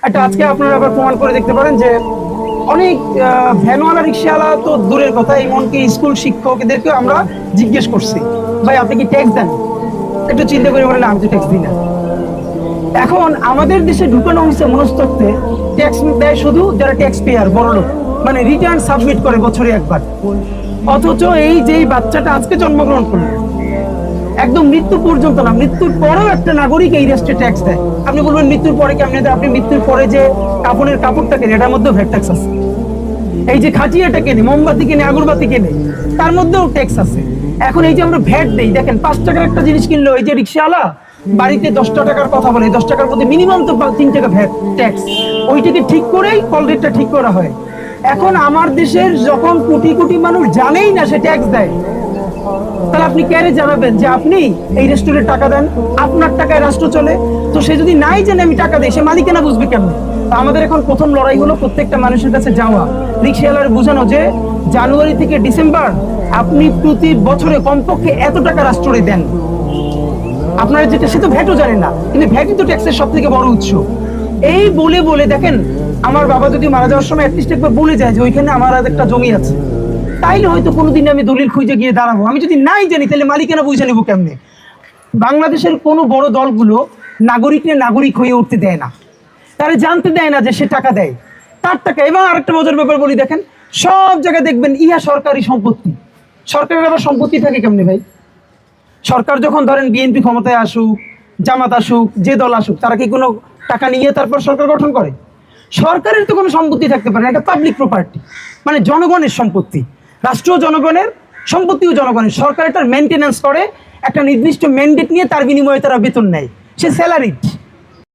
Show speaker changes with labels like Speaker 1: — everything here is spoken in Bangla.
Speaker 1: একটা আজকে আপনারা আবার প্রমাণ করে দেখতে পারেন যে অনেক ভ্যানওয়ালা রিক্সাওয়ালা তো দূরের কথা, এমনকি স্কুল শিক্ষকদেরকেও আমরা জিজ্ঞেস করছি, ভাই আপনি কি ট্যাক্স দেন? একটু চিন্তা করে বলেন, আমি তো ট্যাক্স দিই না। এখন আমাদের দেশে ঢুকানো হয়েছে মনস্তত্ত্বে ট্যাক্স দেয় শুধু যারা ট্যাক্স পেয়ার, বড় লোক, মানে রিটার্ন সাবমিট করে বছরে একবার। অথচ এই যে বাচ্চাটা আজকে জন্মগ্রহণ করলো, একদম মৃত্যু পর্যন্ত না, মৃত্যুর পরেও একটা নাগরিক এই রাষ্ট্রে ট্যাক্স দেয়। আপনি বলবেন মৃত্যুর পরে কেমন? আপনি মৃত্যুর পরে যে কাপড়ের কাপড়টা কেনে, এটার মধ্যেও ভ্যাট ট্যাক্স আছে। এই যে খাটিয়াটা কেনে, মোমবাতি কেনে, আগরবাতি কেনে, তার মধ্যেও ট্যাক্স আছে। এখন এই যে আমরা ভ্যাট দেই, দেখেন 5 টাকার একটা জিনিস কিনলো, এই যে রিক্সাওয়ালা বাড়িতে 10 টাকার কথা বলে, 10 টাকার মধ্যে মিনিমাম তো 3 টাকা ভ্যাট ট্যাক্স, ওইটাকে ঠিক করেই কল রেটটা ঠিক করা হয়। এখন আমার দেশের যখন কোটি কোটি মানুষ জানেই না সে ট্যাক্স দেয়, তাহলে আপনি ক্যারে জানাবেন যে আপনি এই রেস্টুরেন্টে টাকা দেন, আপনার টাকায় রাষ্ট্র চলে? তো সে যদি নাই জানে আমি টাকা দিই, সে মালিকানা বুঝবে কেমন? আমাদের এখন প্রথম লড়াই হলো প্রত্যেকটা মানুষের কাছে যাওয়া, রিক্সাওয়ালার বোঝানো যে জানুয়ারি থেকে ডিসেম্বর আপনি প্রতি বছরে কমপক্ষে এত টাকা রাষ্ট্রে দেন। আপনারা যেটা, সে তো ভ্যাটও জানে না, কিন্তু ভ্যাটই তো ট্যাক্সের সব থেকে বড় উৎস। এই বলে বলে দেখেন, আমার বাবা যদি মারা যাওয়ার সময় অ্যাটলিস্ট একবার বলে যায় যে ওইখানে আমার একটা জমি আছে, তাইলে হয়তো কোনোদিন আমি দলিল খুঁজে গিয়ে দাঁড়াবো। আমি যদি নাই জানি তাহলে মালিকানা বুঝে নেবো কেমনে? বাংলাদেশের কোনো বড় দলগুলো নাগরিকের নাগরিক হয়ে উঠতে দেয় না, তারা জানতে দেয় না যে সে টাকা দেয়, তার টাকা। এবং আরেকটা মজার ব্যাপার বলি, দেখেন সব জায়গায় দেখবেন ইহা সরকারি সম্পত্তি। সরকারের আবার সম্পত্তি থাকে কেমনে ভাই? সরকার যখন ধরেন বিএনপি ক্ষমতায় আসুক, জামাত আসুক, যে দল আসুক, তারা কি কোনো টাকা নিয়ে তারপর সরকার গঠন করে? সরকারের তো কোনো সম্পত্তি থাকতে পারে না, এটা পাবলিক প্রপার্টি, মানে জনগণের সম্পত্তি। রাষ্ট্র জনগণের, সম্পত্তিও জনগণের। সরকার এটার মেনটেন্যান্স করে, একটা নির্দিষ্ট ম্যান্ডেট নিয়ে তার বিনিময়ে তারা বেতন নেয়, সে স্যালারিড।